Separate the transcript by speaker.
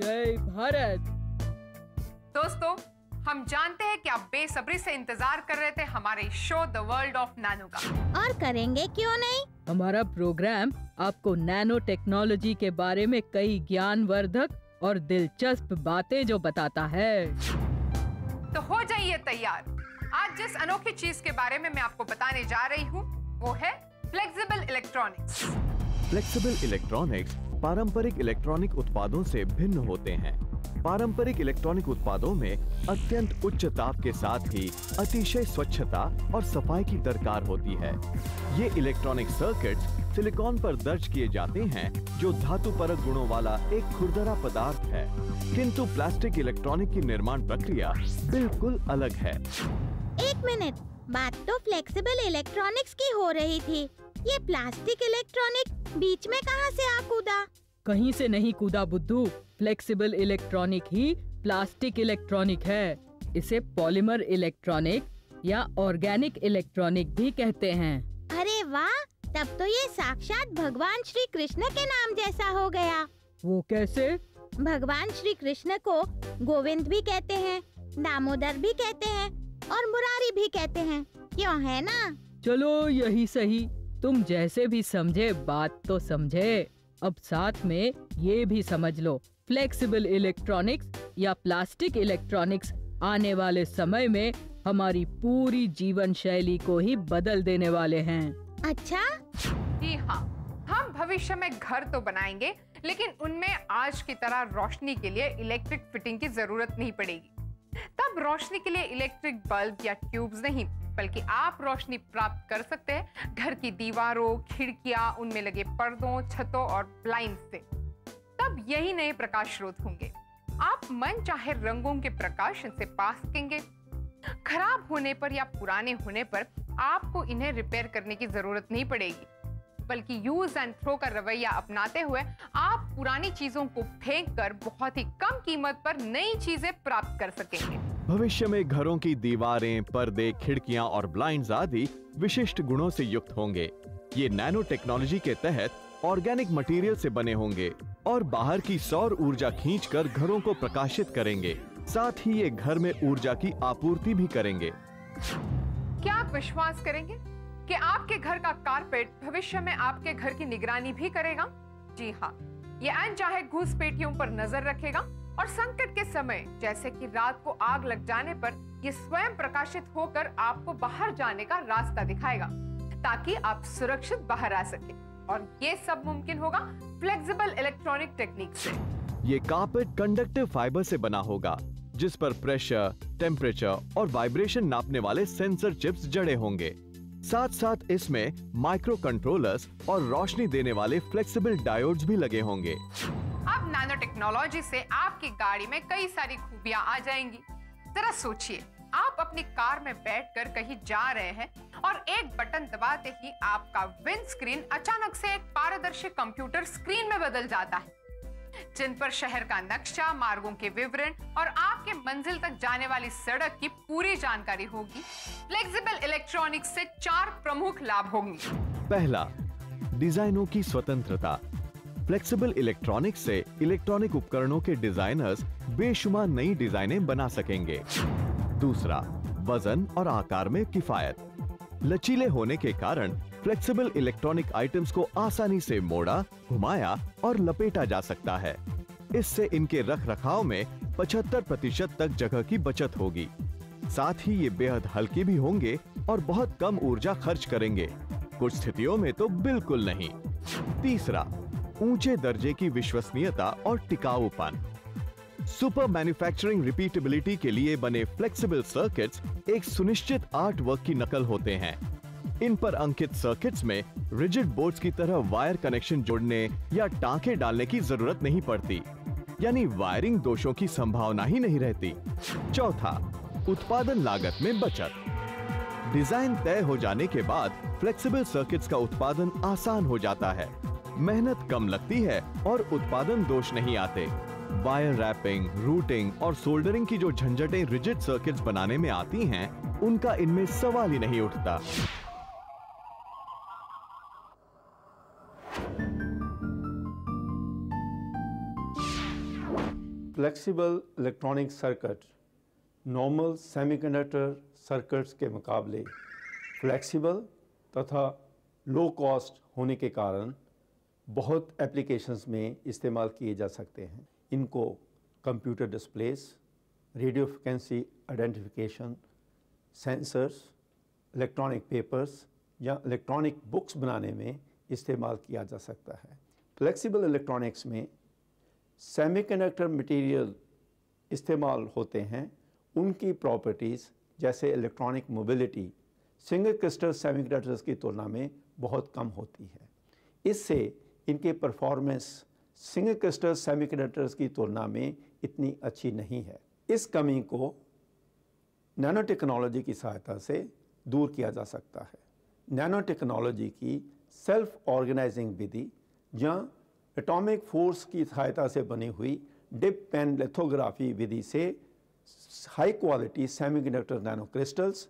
Speaker 1: जय भारत।
Speaker 2: दोस्तों, हम जानते हैं कि आप बेसब्री से इंतजार कर रहे थे हमारे show the world of nano का।
Speaker 3: और करेंगे क्यों नहीं।
Speaker 1: हमारा प्रोग्राम आपको नैनो टेक्नोलॉजी के बारे में कई ज्ञानवर्धक और दिलचस्प बातें जो बताता है।
Speaker 2: तो हो जाइए तैयार। आज जिस अनोखी चीज के बारे में मैं आपको बताने जा रही हूँ वो है फ्लेक्सिबल इलेक्ट्रॉनिक्स।
Speaker 4: फ्लेक्सिबल इलेक्ट्रॉनिक्स पारंपरिक इलेक्ट्रॉनिक उत्पादों से भिन्न होते हैं। पारंपरिक इलेक्ट्रॉनिक उत्पादों में अत्यंत उच्च ताप के साथ ही अतिशय स्वच्छता और सफाई की दरकार होती है। ये इलेक्ट्रॉनिक सर्किट्स सिलिकॉन पर दर्ज किए जाते हैं, जो धातु परक गुणों वाला एक खुरदरा पदार्थ है। किंतु प्लास्टिक इलेक्ट्रॉनिक की निर्माण प्रक्रिया बिल्कुल अलग है।
Speaker 3: एक मिनट, बात तो फ्लेक्सिबल इलेक्ट्रॉनिक्स की हो रही थी। ये प्लास्टिक इलेक्ट्रॉनिक बीच में कहाँ से आ कूदा?
Speaker 1: कहीं से नहीं कूदा बुद्धू। फ्लेक्सिबल इलेक्ट्रॉनिक ही प्लास्टिक इलेक्ट्रॉनिक है। इसे पॉलीमर इलेक्ट्रॉनिक या ऑर्गेनिक इलेक्ट्रॉनिक भी कहते हैं।
Speaker 3: अरे वाह, तब तो ये साक्षात भगवान श्री कृष्ण के नाम जैसा हो गया।
Speaker 1: वो कैसे?
Speaker 3: भगवान श्री कृष्ण को गोविंद भी कहते हैं, दामोदर भी कहते हैं और मुरारी भी कहते हैं, क्यों है ना?
Speaker 1: चलो यही सही, तुम जैसे भी समझे बात तो समझे। अब साथ में ये भी समझ लो, फ्लेक्सिबल इलेक्ट्रॉनिक्स या प्लास्टिक इलेक्ट्रॉनिक्स आने वाले समय में हमारी पूरी जीवन शैली को ही बदल देने वाले हैं।
Speaker 3: अच्छा?
Speaker 2: जी हाँ, हम भविष्य में घर तो बनाएंगे, लेकिन उनमें आज की तरह रोशनी के लिए इलेक्ट्रिक फिटिंग की जरूरत नहीं पड़ेगी। तब रोशनी के लिए इलेक्ट्रिक बल्ब या ट्यूब्स नहीं, बल्कि आप रोशनी प्राप्त कर सकते हैं घर की दीवारों, खिड़कियां, उनमें लगे पर्दों, छतों और ब्लाइंड से। तब यही नए प्रकाश स्रोत होंगे। आप मन चाहे रंगों के प्रकाश इनसे पा सकेंगे। खराब होने पर या पुराने होने पर आपको इन्हें रिपेयर करने की जरूरत नहीं पड़ेगी, बल्कि यूज एंड थ्रो का रवैया अपनाते हुए आप पुरानी चीजों को फेंक कर बहुत ही कम कीमत पर नई चीजें प्राप्त कर सकेंगे।
Speaker 4: भविष्य में घरों की दीवारें, पर्दे, खिड़कियां और ब्लाइंड्स आदि विशिष्ट गुणों से युक्त होंगे। ये नैनो टेक्नोलॉजी के तहत ऑर्गेनिक मटेरियल से बने होंगे और बाहर की सौर ऊर्जा खींचकर घरों को प्रकाशित करेंगे। साथ ही ये घर में ऊर्जा की आपूर्ति भी करेंगे।
Speaker 2: क्या आप विश्वास करेंगे कि आपके घर का कारपेट भविष्य में आपके घर की निगरानी भी करेगा? जी हाँ, ये अनचाहे घुसपैठियों पर नजर रखेगा और संकट के समय जैसे कि रात को आग लग जाने पर ये स्वयं प्रकाशित होकर आपको बाहर जाने का रास्ता दिखाएगा, ताकि आप सुरक्षित बाहर आ सके। और ये सब मुमकिन होगा फ्लेक्सिबल इलेक्ट्रॉनिक टेक्निक से।
Speaker 4: ये कारपेट कंडक्टिव फाइबर से बना होगा, जिस पर प्रेशर, टेम्परेचर और वाइब्रेशन नापने वाले सेंसर चिप्स जड़े होंगे। साथ साथ इसमें माइक्रो कंट्रोलर्स और रोशनी देने वाले फ्लेक्सिबल डायोड्स भी लगे होंगे।
Speaker 2: अब नैनो टेक्नोलॉजी से आपकी गाड़ी में कई सारी खूबियां आ जाएंगी। जरा सोचिए, आप अपनी कार में बैठकर कहीं जा रहे हैं और एक बटन दबाते ही आपका विंड स्क्रीन अचानक से एक पारदर्शी कंप्यूटर स्क्रीन में बदल जाता है, जिन पर शहर का नक्शा, मार्गों के विवरण और आपके मंजिल तक जाने वाली सड़क की पूरी जानकारी होगी। फ्लेक्सिबल इलेक्ट्रॉनिक्स से 4 प्रमुख लाभ होंगे।
Speaker 4: पहला, डिजाइनों की स्वतंत्रता। फ्लेक्सिबल इलेक्ट्रॉनिक्स से इलेक्ट्रॉनिक उपकरणों के डिजाइनर्स बेशुमार नई डिजाइनें बना सकेंगे। दूसरा, वजन और आकार में किफायत। लचीले होने के कारण फ्लेक्सिबल इलेक्ट्रॉनिक आइटम्स को आसानी से मोड़ा, घुमाया और लपेटा जा सकता है। इससे इनके रख रखाव में 75% तक जगह की बचत होगी। साथ ही ये बेहद हल्के भी होंगे और बहुत कम ऊर्जा खर्च करेंगे, कुछ स्थितियों में तो बिल्कुल नहीं। तीसरा, ऊंचे दर्जे की विश्वसनीयता और टिकाऊपन। सुपर मैन्युफैक्चरिंग रिपीटेबिलिटी के लिए बने फ्लेक्सिबल सर्किट्स एक सुनिश्चित आर्ट वर्क की नकल होते हैं। इन पर अंकित सर्किट्स में रिजिड बोर्ड्स की तरह वायर कनेक्शन जोड़ने या टांके डालने की जरूरत नहीं पड़ती, यानी वायरिंग दोषों की संभावना ही नहीं रहती। चौथा, उत्पादन लागत में बचत। डिजाइन तय हो जाने के बाद फ्लेक्सिबल सर्किट्स का उत्पादन आसान हो जाता है, मेहनत कम लगती है और उत्पादन दोष नहीं आते। वायर रैपिंग, रूटिंग और सोल्डरिंग की जो झंझटें रिजिड सर्किट्स बनाने में आती हैं, उनका इनमें सवाल ही नहीं उठता।
Speaker 5: Flexible electronic circuit normal semiconductor circuits के मुकाबले फ्लेक्सिबल तथा लो कॉस्ट होने के कारण बहुत एप्लीकेशंस में इस्तेमाल किए जा सकते हैं। इनको computer displace, radio frequency identification, sensors, electronic papers या इलेक्ट्रॉनिक बुक्स बनाने में इस्तेमाल किया जा सकता है। फ्लेक्सिबल इलेक्ट्रॉनिक्स में सेमीकंडक्टर मटेरियल इस्तेमाल होते हैं, उनकी प्रॉपर्टीज़ जैसे electronic mobility single crystal semiconductors की तुलना में बहुत कम होती है। इससे इनके परफॉर्मेंस सिंगल क्रिस्टल सेमीकंडक्टर्स की तुलना में इतनी अच्छी नहीं है। इस कमी को नैनो टेक्नोलॉजी की सहायता से दूर किया जा सकता है। नैनो टेक्नोलॉजी की सेल्फ ऑर्गेनाइजिंग विधि या एटॉमिक फोर्स की सहायता से बनी हुई डिप पेन लिथोग्राफी विधि से high quality semiconductor nano crystals